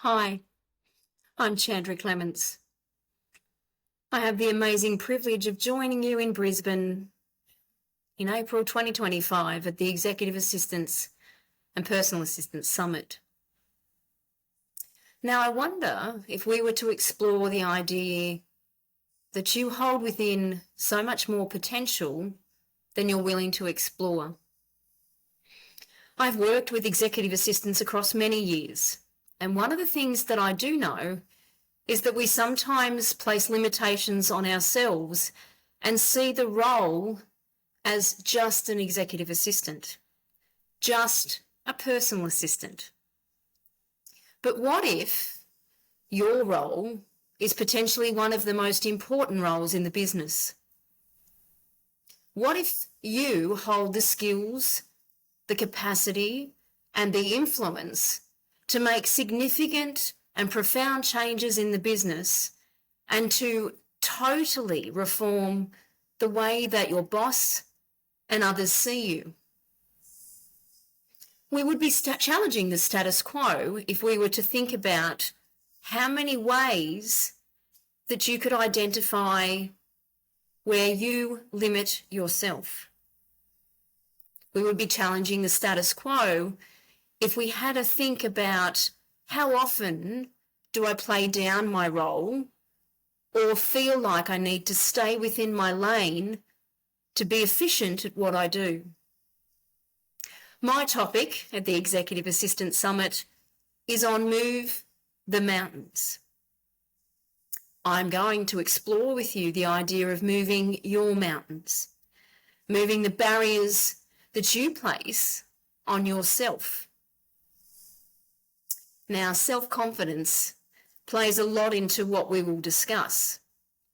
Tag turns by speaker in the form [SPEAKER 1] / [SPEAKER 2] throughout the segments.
[SPEAKER 1] Hi, I'm Chandra Clements. I have the amazing privilege of joining you in Brisbane in April 2025 at the Executive Assistants and Personal Assistants Summit. Now, I wonder if we were to explore the idea that you hold within so much more potential than you're willing to explore. I've worked with executive assistants across many years, and one of the things that I do know is that we sometimes place limitations on ourselves and see the role as just an executive assistant, just a personal assistant. But what if your role is potentially one of the most important roles in the business? What if you hold the skills, the capacity, and the influence to make significant and profound changes in the business and to totally reform the way that your boss and others see you? We would be challenging the status quo if we were to think about how many ways that you could identify where you limit yourself. We would be challenging the status quo if we had to think about how often do I play down my role or feel like I need to stay within my lane to be efficient at what I do. My topic at the Executive Assistant Summit is on Move the Mountains. I'm going to explore with you the idea of moving your mountains, moving the barriers that you place on yourself. Now, self-confidence plays a lot into what we will discuss.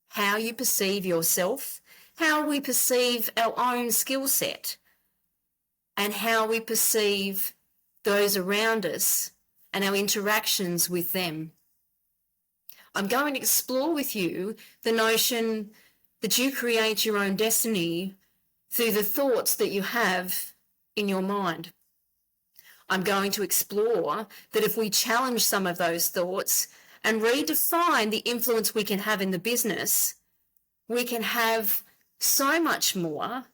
[SPEAKER 1] How you perceive yourself, how we perceive our own skill set, and how we perceive those around us and our interactions with them. I'm going to explore with you the notion that you create your own destiny through the thoughts that you have in your mind. I'm going to explore that if we challenge some of those thoughts and redefine the influence we can have in the business, we can have so much more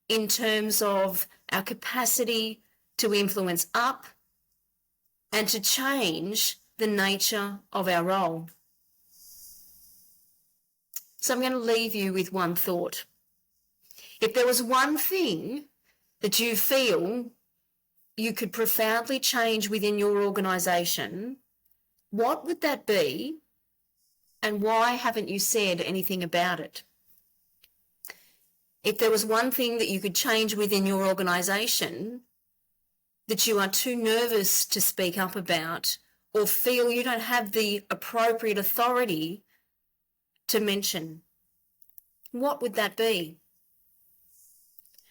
[SPEAKER 1] in terms of our capacity to influence up and to change the nature of our role. So I'm going to leave you with one thought. If there was one thing that you feel you could profoundly change within your organisation, what would that be, and why haven't you said anything about it? If there was one thing that you could change within your organisation that you are too nervous to speak up about or feel you don't have the appropriate authority to mention, what would that be?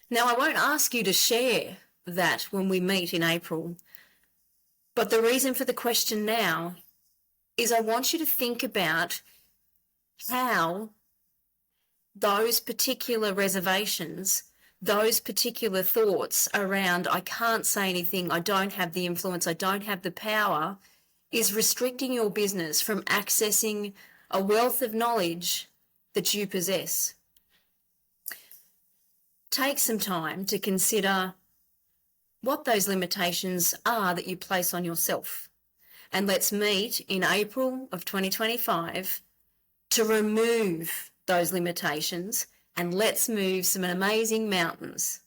[SPEAKER 1] Now, I won't ask you to share that when we meet in April, but the reason for the question now is I want you to think about how those particular reservations, those particular thoughts around I can't say anything, I don't have the influence, I don't have the power, is restricting your business from accessing a wealth of knowledge that you possess. Take some time to consider what those limitations are that you place on yourself. And let's meet in April of 2025 to remove those limitations, and let's move some amazing mountains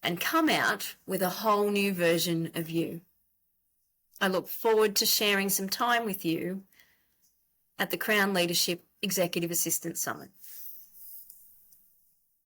[SPEAKER 1] and come out with a whole new version of you. I look forward to sharing some time with you at the Crown Leadership Executive Assistant Summit.